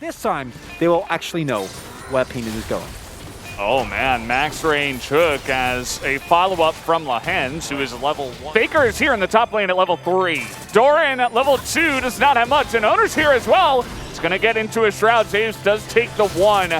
This time, they will actually know where Peanut is going. Oh man, max range hook as a follow-up from Lahens, who is level 1. Faker is here in the top lane at level 3. Doran at level 2 does not have much, and Owner's here as well. It's going to get into a Shroud. Zeus does take the one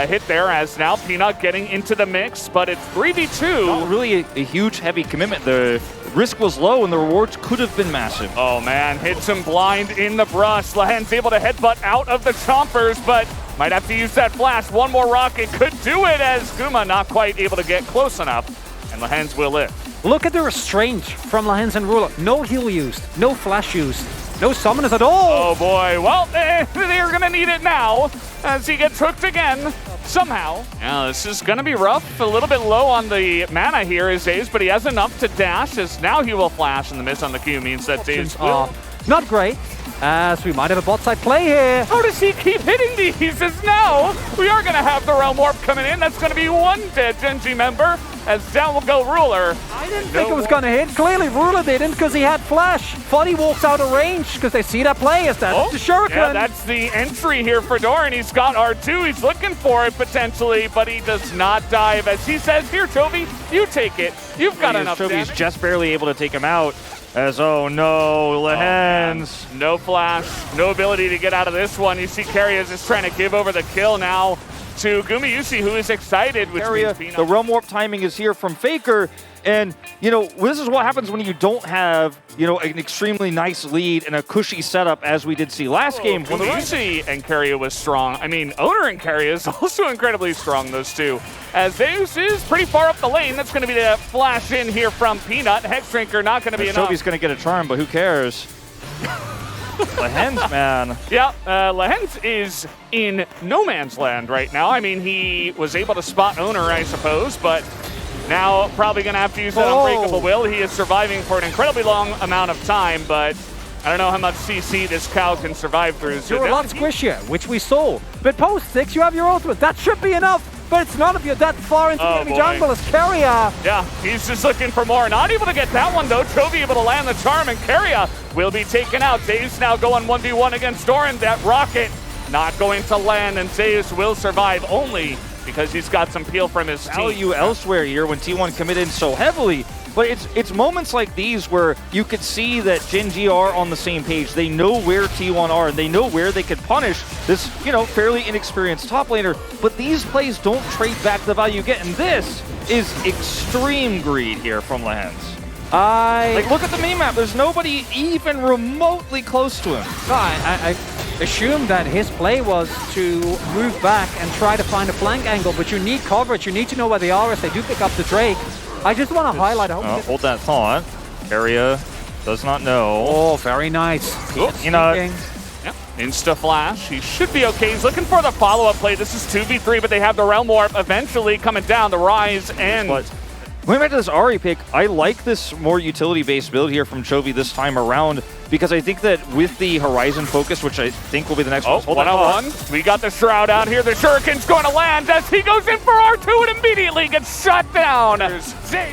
hit there, as now Peanut getting into the mix, but it's 3v2. Not really a huge, heavy commitment. The risk was low, and the rewards could have been massive. Oh man, hits him blind in the brush. Lahens able to headbutt out of the chompers, but might have to use that flash. One more rocket could do it, as Guma not quite able to get close enough, and Lahens will live. Look at the restraint from Lahens and Ruler. No heal used, no flash used, no summoners at all. Oh boy, well, they're gonna need it now as he gets hooked again, somehow. Now this is gonna be rough, a little bit low on the mana here is Zeus, but he has enough to dash, as now he will flash, and the miss on the Q means that Zeus will. Not great, as we might have a bot side play here. How does he keep hitting these? As now we are gonna have the Realm Warp coming in. That's gonna be one dead Genji member, as down will go Ruler. I didn't think it was going to hit. Clearly Ruler didn't, because he had flash. Foddy walks out of range because they see that play as that's the Shuriken. Yeah, that's the entry here for Doran. He's got R2. He's looking for it potentially, but he does not dive. As he says, here, Chovy, you take it. You've got enough Chovy's damage. just barely able to take him out. As, oh no, Lahens. Oh, no flash, no ability to get out of this one. You see Carrier is trying to give over the kill now to Gumayusi, who is excited, which means Peanut. The Realm Warp timing is here from Faker, and, you know, this is what happens when you don't have, you know, an extremely nice lead and a cushy setup, as we did see last game. Gumayusi and Carrier was strong. I mean, Owner and Carrier is also incredibly strong, those two. As Zeus is pretty far up the lane, that's going to be the flash in here from Peanut. Hex Drinker not going to be enough. Chovy's going to get a charm, but who cares? Lahens, man. Yeah, Lahens is in no man's land right now. I mean, he was able to spot Owner, I suppose, but now probably going to have to use that Unbreakable Will. He is surviving for an incredibly long amount of time, but I don't know how much CC this cow can survive through. You're a lot squishier, which we saw. But post 6, you have your ultimate. That should be enough. But it's not if you're that far into the enemy jungle as Carrier. Yeah, he's just looking for more. Not able to get that one, though. Chovy able to land the charm, and Carrier will be taken out. Zeus now going 1v1 against Doran. That rocket not going to land, and Zeus will survive only because he's got some peel from his team. Value elsewhere here when T1 committed so heavily. But it's moments like these where you could see that Gen.G are on the same page. They know where T1 are, and they know where they could punish this, you know, fairly inexperienced top laner. But these plays don't trade back the value you get, and this is extreme greed here from Lahens. Like, look at the minimap. There's nobody even remotely close to him. No, I assume that his play was to move back and try to find a flank angle, but you need coverage. You need to know where they are as they do pick up the Drake. I just want to highlight. Hold that thought. Carrier does not know. Oh, very nice. You know, yep. Insta flash. He should be okay. He's looking for the follow-up play. This is 2v3, but they have the Realm Warp eventually coming down. The Rise and... Going back to this Ahri pick, I like this more utility-based build here from Chovy this time around, because I think that with the Horizon focus, which I think will be the next one. Hold on. We got the Shroud out here. The Shuriken's going to land as he goes in for R2 and immediately gets shut down.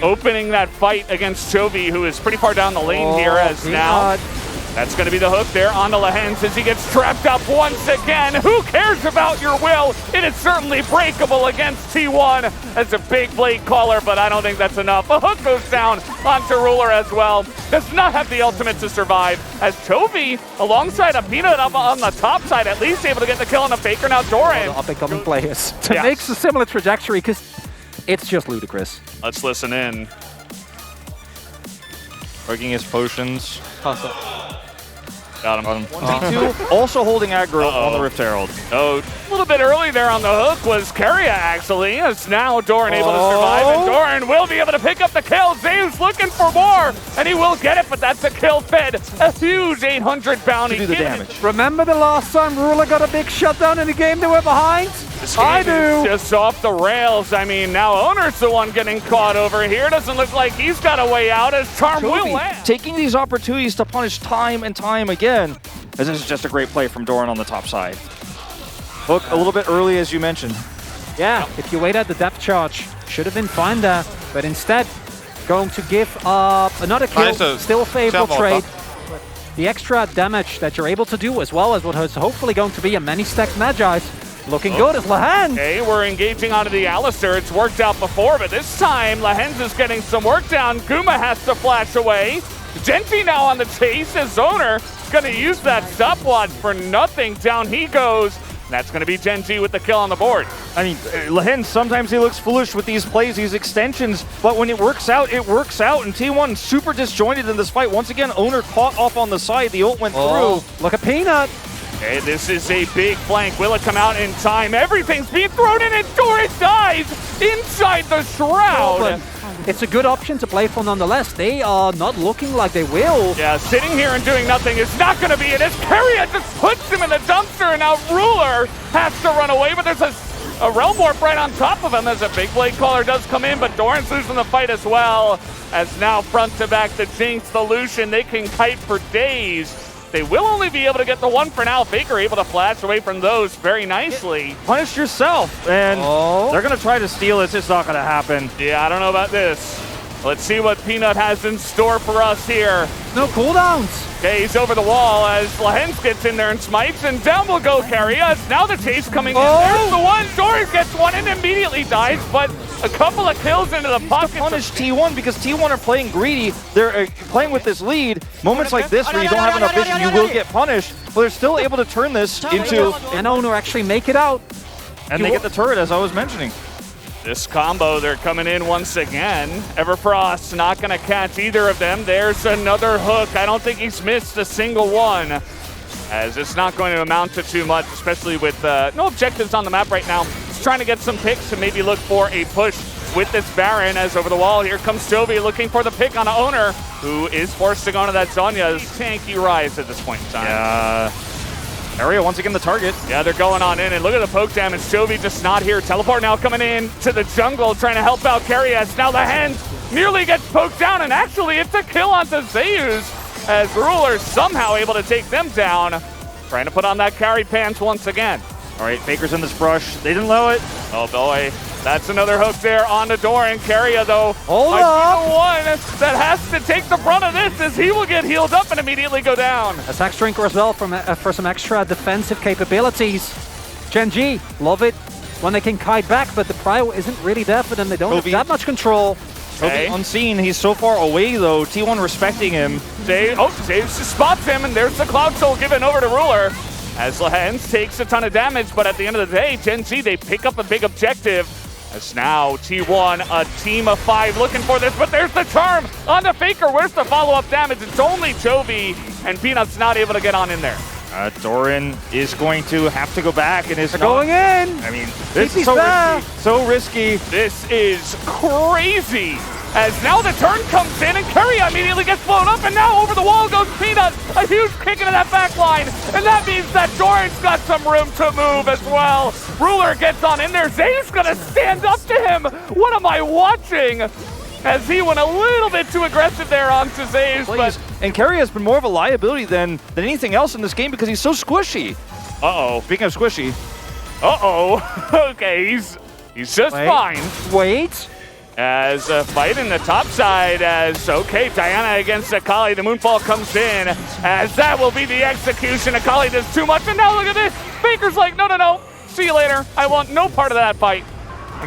Opening that fight against Chovy, who is pretty far down the lane here as now. That's going to be the hook there on the Lahens as he gets trapped up once again. Who cares about your will? It is certainly breakable against T1. That's a big blade caller, but I don't think that's enough. A hook goes down onto Ruler as well. Does not have the ultimate to survive, as Chovy, alongside a Peanut up on the top side, at least able to get the kill on the Faker. Now Doran. Up-and-coming players. To make a similar trajectory, because it's just ludicrous. Let's listen in. Breaking his potions. Got him. 1v2, also holding aggro on the Rift Herald. Oh, a little bit early there on the hook was Carrier, actually. It's now Doran able to survive, and Doran will be able to pick up the kill. Zeus looking for more, and he will get it, but that's a kill fed. A huge 800 bounty. To do the damage. Remember the last time Ruler got a big shutdown in the game they were behind? I do. Just off the rails. I mean, now Owner's the one getting caught over here. Doesn't look like he's got a way out as Charm will land. Taking these opportunities to punish time and time again, as this is just a great play from Doran on the top side. Hook a little bit early, as you mentioned. Yeah, if you wait at the depth charge, should have been fine there. But instead, going to give up another kill, still a favorable trade. the extra damage that you're able to do, as well as what is hopefully going to be a many stacked Magi's. Looking good as Lehend. Okay, we're engaging onto the Alistair. It's worked out before, but this time Lehend is getting some work down. Guma has to flash away. Genji now on the chase. His owner going to use that stopwatch for nothing. Down he goes. That's going to be Genji with the kill on the board. I mean, Lehend, sometimes he looks foolish with these plays, these extensions, but when it works out, it works out. And T1 super disjointed in this fight. Once again, owner caught off on the side. The ult went through. Look at Peanut. Okay, this is a big flank. Will it come out in time? Everything's being thrown in, and Doran dies inside the shroud. It's a good option to play for nonetheless. They are not looking like they will. Yeah, sitting here and doing nothing is not going to be it. As Keria just puts him in the dumpster, and now Ruler has to run away, but there's a Realm Warp right on top of him as a big blade caller does come in, but Doran's losing the fight as well. As now front to back, the Jinx, the Lucian, they can kite for days. They will only be able to get the one for now. Faker able to flash away from those very nicely. Punish yourself, and they're going to try to steal it. It's just not going to happen. Yeah, I don't know about this. Let's see what Peanut has in store for us here. No cooldowns. Okay, he's over the wall as Lehend gets in there and smites, and down will go Keria. It's now the chase coming in. There's the one. Doran gets one and immediately dies, but a couple of kills into the pocket. Punish T1 because T1 are playing greedy. They're playing with this lead. Moments like this where you don't have enough vision, you will get punished, but they're still able to turn this into... And owner actually make it out. And they get the turret, as I was mentioning. This combo, they're coming in once again. Everfrost not going to catch either of them. There's another hook. I don't think he's missed a single one, as it's not going to amount to too much, especially with no objectives on the map right now. He's trying to get some picks and maybe look for a push with this Baron. As over the wall, here comes Chovy looking for the pick on an owner, who is forced to go into that Zonya's tanky rise at this point in time. Yeah. Area once again the target. Yeah, they're going on in, and look at the poke damage. Chovy just not here. Teleport now coming in to the jungle, trying to help out Keria. Now the hand nearly gets poked down, and actually it's a kill onto Zeus, as Ruler somehow able to take them down. Trying to put on that carry pants once again. All right, Faker's in this brush. They didn't allow it. Oh boy, that's another hook there onto Doran. Keria though, hold up. The one that has to take the brunt of this, as he will get healed up and immediately go down. Attack Drinker as well for some extra defensive capabilities. Genji, love it when they can kite back, but the prio isn't really there for them. They don't have that much control. Okay. Unseen, he's so far away though. T1 respecting him. Zaves spots him, and there's the Cloud Soul given over to Ruler. As Lehend takes a ton of damage, but at the end of the day, Genji, they pick up a big objective. As now T1, a team of 5 looking for this, but there's the charm on the Faker. Where's the follow-up damage? It's only Chovy, and Peanut's not able to get on in there. Doran is going to have to go back, and is going in. I mean, this is so risky. So risky. This is crazy. As now the turn comes in, and Keria immediately gets blown up, and now over the wall goes Peanut. A huge kick into that back line, and that means that Doran's got some room to move as well. Ruler gets on in there. Zane's gonna stand up to him. What am I watching? As he went a little bit too aggressive there onto Zaze. And Keria has been more of a liability than anything else in this game because he's so squishy. Uh-oh. Speaking of squishy. Uh-oh. Okay, he's just fine. Wait. As a fight in the top side, as, okay, Diana against Akali, the Moonfall comes in, as that will be the execution. Akali does too much, and now look at this. Faker's like, no, see you later. I want no part of that fight.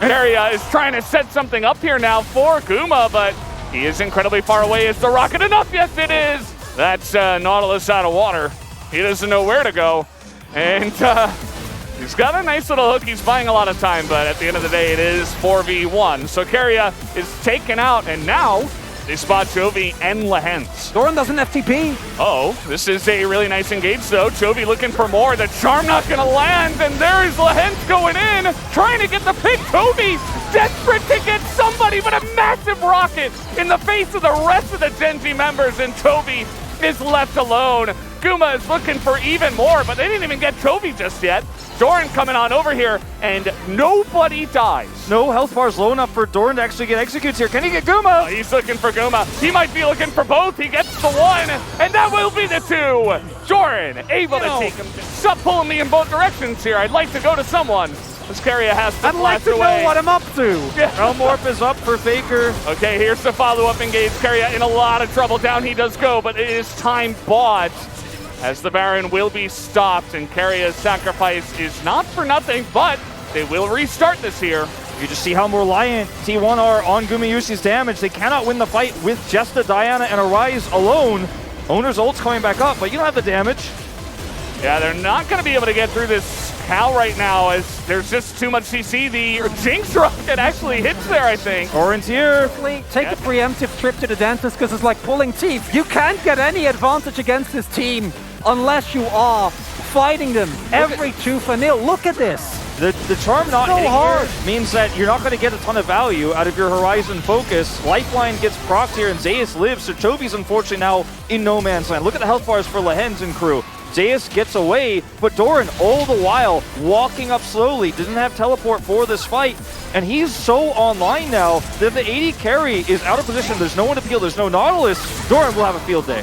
Keria is trying to set something up here now for Guma, but he is incredibly far away. Is the rocket enough? Yes, it is. That's Nautilus out of water. He doesn't know where to go, and he's got a nice little hook. He's buying a lot of time, but at the end of the day, it is 4v1. So Keria is taken out, and now they spot Chovy and Lehend. Doran doesn't FTP. Oh, this is a really nice engage, though. Chovy looking for more. The charm not going to land, and there is Lehend going in, trying to get the pick. Chovy desperate to get somebody, but a massive rocket in the face of the rest of the Genji members, and Chovy is left alone. Guma is looking for even more, but they didn't even get Chovy just yet. Doran coming on over here, and nobody dies. No health bars low enough for Doran to actually get executes here. Can he get Guma? He's looking for Guma. He might be looking for both. He gets the one, and that will be the two. Doran able to take him. Stop pulling me in both directions here. I'd like to go to someone. As Keria has to I'd like flash to away. know what I'm up to. Elmorph is up for Faker. Okay, here's the follow-up engage. Keria in a lot of trouble. Down he does go, but it is time bought as the Baron will be stopped, and Keria's sacrifice is not for nothing, but they will restart this here. You just see how reliant T1 are on Gumiyushi's damage. They cannot win the fight with just a Diana and a Ryze alone. Owner's ult's coming back up, but you don't have the damage. Yeah, they're not going to be able to get through this Cal right now as there's just too much CC. The Jinx rocket actually hits there, I think. Orin's here. Take a preemptive trip to the dentist because it's like pulling teeth. You can't get any advantage against this team unless you are fighting them every tooth and nail. Look at this. The charm not So hitting hard. here means that you're not going to get a ton of value out of your Horizon focus. Lifeline gets procced here and Zeus lives, so Chovy's unfortunately now in no man's land. Look at the health bars for Lehen's and crew. Zeus gets away, but Doran all the while walking up slowly, didn't have teleport for this fight, and he's so online now that the AD carry is out of position. There's no one to peel, there's no Nautilus. Doran will have a field day.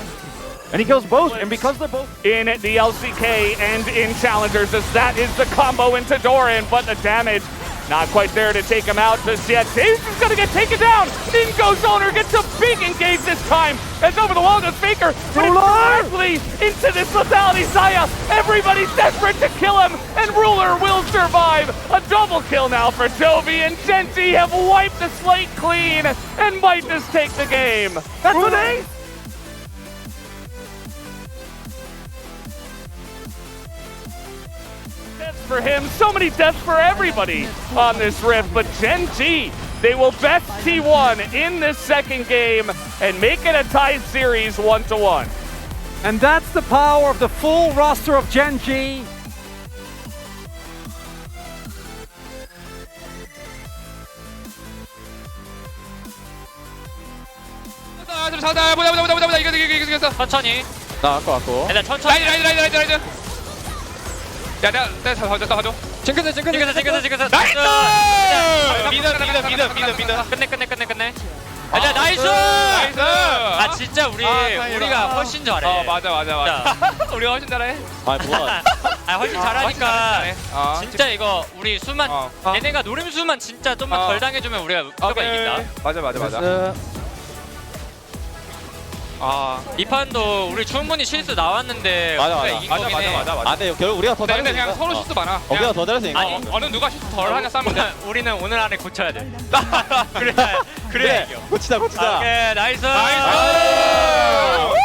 And he kills both, and because they're both in the LCK and in Challengers, as that is the combo into Doran, but the damage not quite there to take him out just yet. Zeus is going to get taken down. In goes Owner, gets a big engage this time. As over the wall goes Faker, but it's directly into this lethality Saya. Everybody's desperate to kill him, and Ruler will survive. A double kill now for Chovy, and Gen.G have wiped the slate clean and might just take the game. That's an ace. Deaths for him, so many deaths for everybody on this rift, but Gen.G, they will best T1 in this second game and make it a tied series 1-1. And that's the power of the full roster of Gen.G. 천천히. 나왔고. 일단 천천히. 라이드. 야, 내가 가져. 징크스. 나이스! 미드. 끝내. 야, 나이스! 아, 진짜 우리가 훨씬 잘해. 맞아. 우리가 훨씬 잘해. 훨씬 잘하니까. 어. 진짜 이거 우리 수만 얘네가 노림수만 진짜 좀만 덜 당해주면 우리가 무조건 이긴다. 맞아. 이 판도 우리 충분히 실수 나왔는데 우리가 이긴 거긴 해. 맞아. 네, 결국 우리가 더 근데 잘했으니까. 그냥 서로 실수 많아. 우리가 더 잘했으니까. 아니, 어느 누가 실수 덜 하냐 싸면 돼. 우리는 오늘 안에 고쳐야 돼. 그래야 이겨. 고치자. 오케이, 나이스! 나이스!